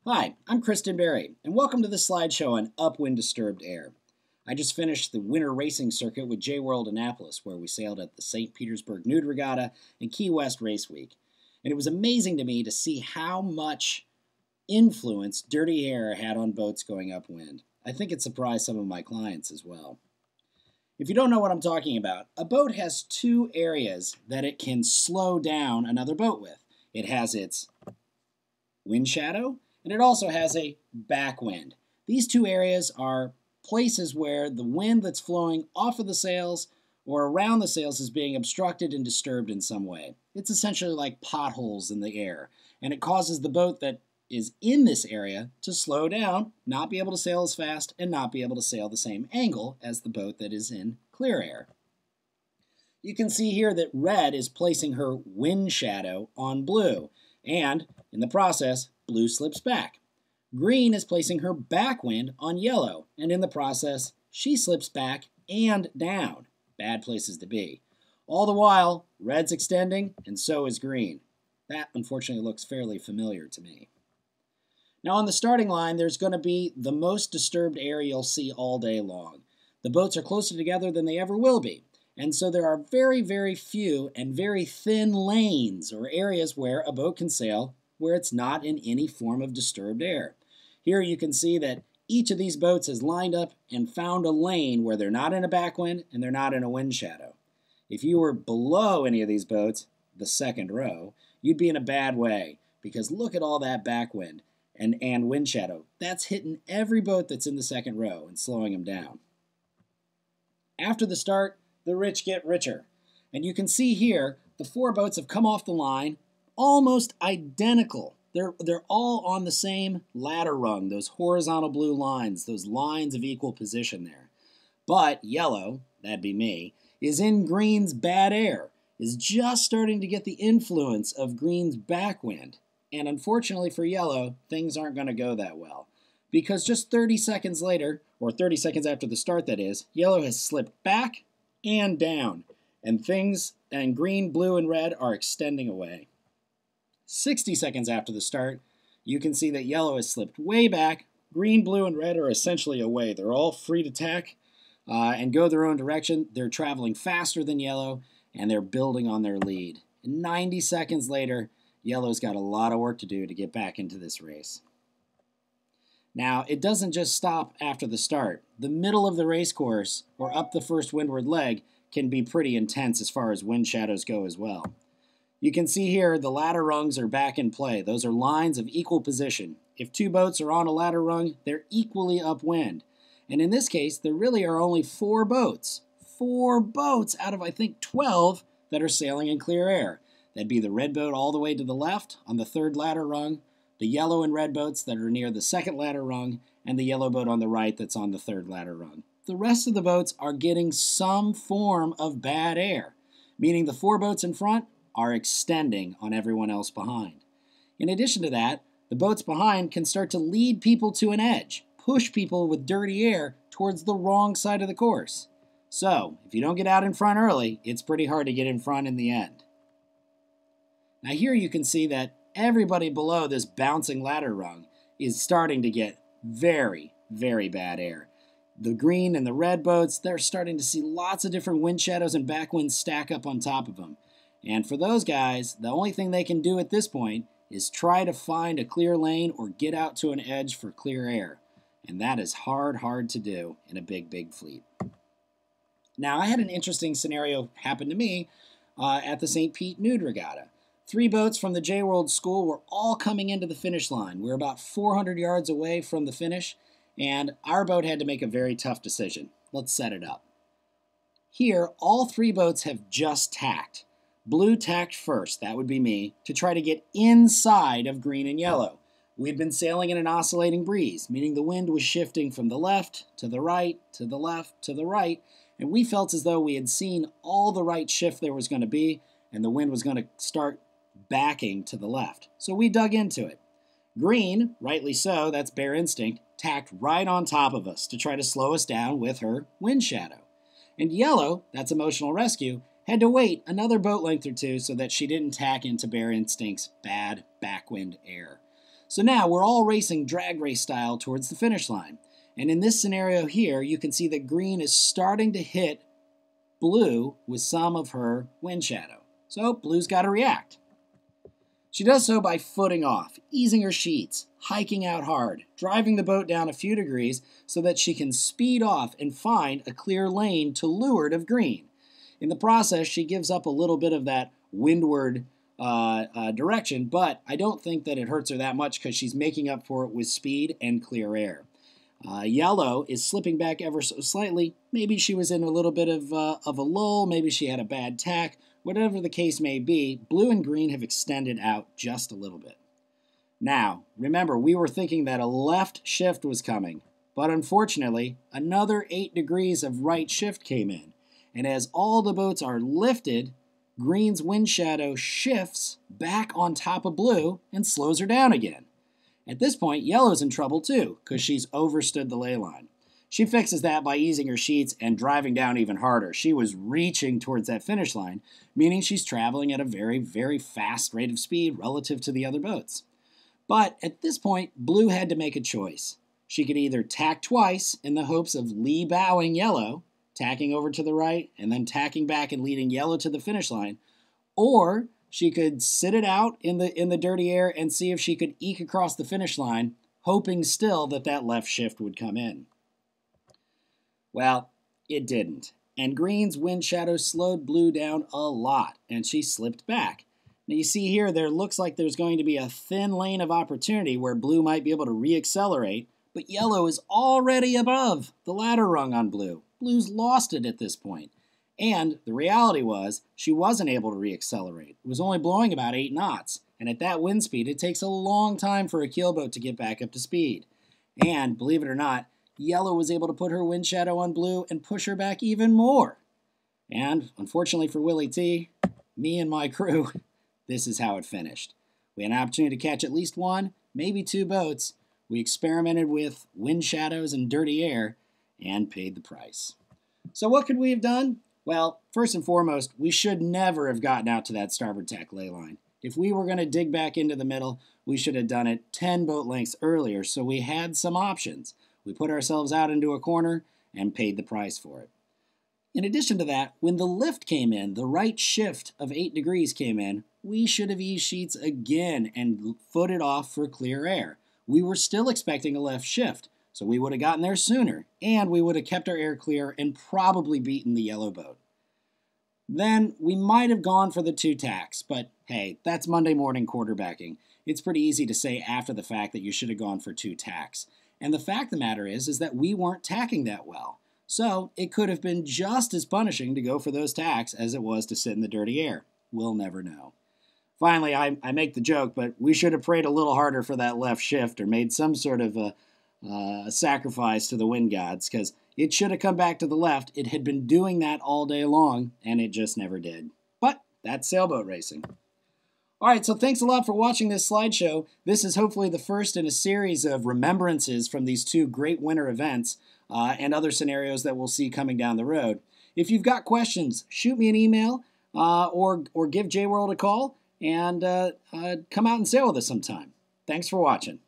Hi, I'm Kristen Berry, and welcome to this slideshow on upwind disturbed air. I just finished the winter racing circuit with J-World Annapolis, where we sailed at the St. Petersburg Nude Regatta and Key West Race Week. And it was amazing to me to see how much influence dirty air had on boats going upwind. I think it surprised some of my clients as well. If you don't know what I'm talking about, a boat has two areas that it can slow down another boat with. It has its wind shadow, and it also has a backwind. These two areas are places where the wind that's flowing off of the sails or around the sails is being obstructed and disturbed in some way. It's essentially like potholes in the air, and it causes the boat that is in this area to slow down, not be able to sail as fast, and not be able to sail the same angle as the boat that is in clear air. You can see here that red is placing her wind shadow on blue, and in the process, blue slips back. Green is placing her backwind on yellow, and in the process, she slips back and down. Bad places to be. All the while, red's extending, and so is green. That, unfortunately, looks fairly familiar to me. Now, on the starting line, there's going to be the most disturbed air you'll see all day long. The boats are closer together than they ever will be, and so there are very, very few and very thin lanes or areas where a boat can sail where it's not in any form of disturbed air. Here you can see that each of these boats has lined up and found a lane where they're not in a backwind and they're not in a wind shadow. If you were below any of these boats, the second row, you'd be in a bad way because look at all that backwind and wind shadow. That's hitting every boat that's in the second row and slowing them down. After the start, the rich get richer. And you can see here, the four boats have come off the line almost identical. They're all on the same ladder rung, those horizontal blue lines, those lines of equal position there. But yellow, that'd be me, is in green's bad air, is just starting to get the influence of green's backwind. And unfortunately for yellow, things aren't going to go that well. Because just 30 seconds later, or 30 seconds after the start that is, yellow has slipped back and down. And green, blue, and red are extending away. 60 seconds after the start, you can see that yellow has slipped way back. Green, blue, and red are essentially away. They're all free to tack and go their own direction. They're traveling faster than yellow, and they're building on their lead. And 90 seconds later, yellow's got a lot of work to do to get back into this race. Now, it doesn't just stop after the start. The middle of the race course, or up the first windward leg, can be pretty intense as far as wind shadows go as well. You can see here the ladder rungs are back in play. Those are lines of equal position. If two boats are on a ladder rung, they're equally upwind. And in this case, there really are only four boats. 4 boats out of, I think, 12 that are sailing in clear air. That'd be the red boat all the way to the left on the third ladder rung, the yellow and red boats that are near the second ladder rung, and the yellow boat on the right that's on the third ladder rung. The rest of the boats are getting some form of bad air, meaning the 4 boats in front are extending on everyone else behind. In addition to that, the boats behind can start to lead people to an edge, push people with dirty air towards the wrong side of the course. So, if you don't get out in front early, it's pretty hard to get in front in the end. Now here you can see that everybody below this bouncing ladder rung is starting to get very, very bad air. The green and the red boats, they're starting to see lots of different wind shadows and backwinds stack up on top of them. And for those guys, the only thing they can do at this point is try to find a clear lane or get out to an edge for clear air. And that is hard to do in a big, big fleet. Now, I had an interesting scenario happen to me at the St. Pete Nude Regatta. 3 boats from the J-World School were all coming into the finish line. We were about 400 yards away from the finish, and our boat had to make a very tough decision. Let's set it up. Here, all 3 boats have just tacked. Blue tacked first, that would be me, to try to get inside of green and yellow. We'd been sailing in an oscillating breeze, meaning the wind was shifting from the left to the right, to the left, to the right, and we felt as though we had seen all the right shift there was going to be, and the wind was going to start backing to the left. So we dug into it. Green, rightly so, that's bear instinct, tacked right on top of us to try to slow us down with her wind shadow. And yellow, that's emotional rescue, had to wait another boat length or two so that she didn't tack into Bear Instinct's bad backwind air. So now we're all racing drag race style towards the finish line. And in this scenario here, you can see that green is starting to hit blue with some of her wind shadow. So blue's got to react. She does so by footing off, easing her sheets, hiking out hard, driving the boat down a few degrees so that she can speed off and find a clear lane to leeward of green. In the process, she gives up a little bit of that windward direction, but I don't think that it hurts her that much because she's making up for it with speed and clear air. Yellow is slipping back ever so slightly. Maybe she was in a little bit of a lull. Maybe she had a bad tack. Whatever the case may be, blue and green have extended out just a little bit. Now, remember, we were thinking that a left shift was coming, but unfortunately, another 8 degrees of right shift came in. And as all the boats are lifted, green's wind shadow shifts back on top of blue and slows her down again. At this point, yellow's in trouble too, because she's overstood the ley line. She fixes that by easing her sheets and driving down even harder. She was reaching towards that finish line, meaning she's traveling at a very, very fast rate of speed relative to the other boats. But at this point, blue had to make a choice. She could either tack twice in the hopes of lee bowing yellow, tacking over to the right, and then tacking back and leading yellow to the finish line, or she could sit it out in the dirty air and see if she could eke across the finish line, hoping still that that left shift would come in. Well, it didn't, and green's wind shadow slowed blue down a lot, and she slipped back. Now you see here, there looks like there's going to be a thin lane of opportunity where blue might be able to reaccelerate, but yellow is already above the ladder rung on blue. Blue's lost it at this point. And the reality was, she wasn't able to reaccelerate. It was only blowing about 8 knots, and at that wind speed, it takes a long time for a keelboat to get back up to speed. And, believe it or not, yellow was able to put her wind shadow on blue and push her back even more. And, unfortunately for Willie T, me and my crew, this is how it finished. We had an opportunity to catch at least 1, maybe 2 boats. We experimented with wind shadows and dirty air and paid the price. So what could we have done? Well, first and foremost, we should never have gotten out to that starboard tack ley line. If we were going to dig back into the middle, we should have done it 10 boat lengths earlier so we had some options. We put ourselves out into a corner and paid the price for it. In addition to that, when the lift came in, the right shift of 8 degrees came in, we should have eased sheets again and footed off for clear air. We were still expecting a left shift, so we would have gotten there sooner, and we would have kept our air clear and probably beaten the yellow boat. Then we might have gone for the 2 tacks, but hey, that's Monday morning quarterbacking. It's pretty easy to say after the fact that you should have gone for 2 tacks. And the fact of the matter is that we weren't tacking that well. So it could have been just as punishing to go for those tacks as it was to sit in the dirty air. We'll never know. Finally, I make the joke, but we should have prayed a little harder for that left shift or made some sort of a sacrifice to the wind gods, because it should have come back to the left. It had been doing that all day long, and it just never did. But that's sailboat racing. All right, so thanks a lot for watching this slideshow. This is hopefully the first in a series of remembrances from these 2 great winter events and other scenarios that we'll see coming down the road. If you've got questions, shoot me an email or give J-World a call and come out and sail with us sometime. Thanks for watching.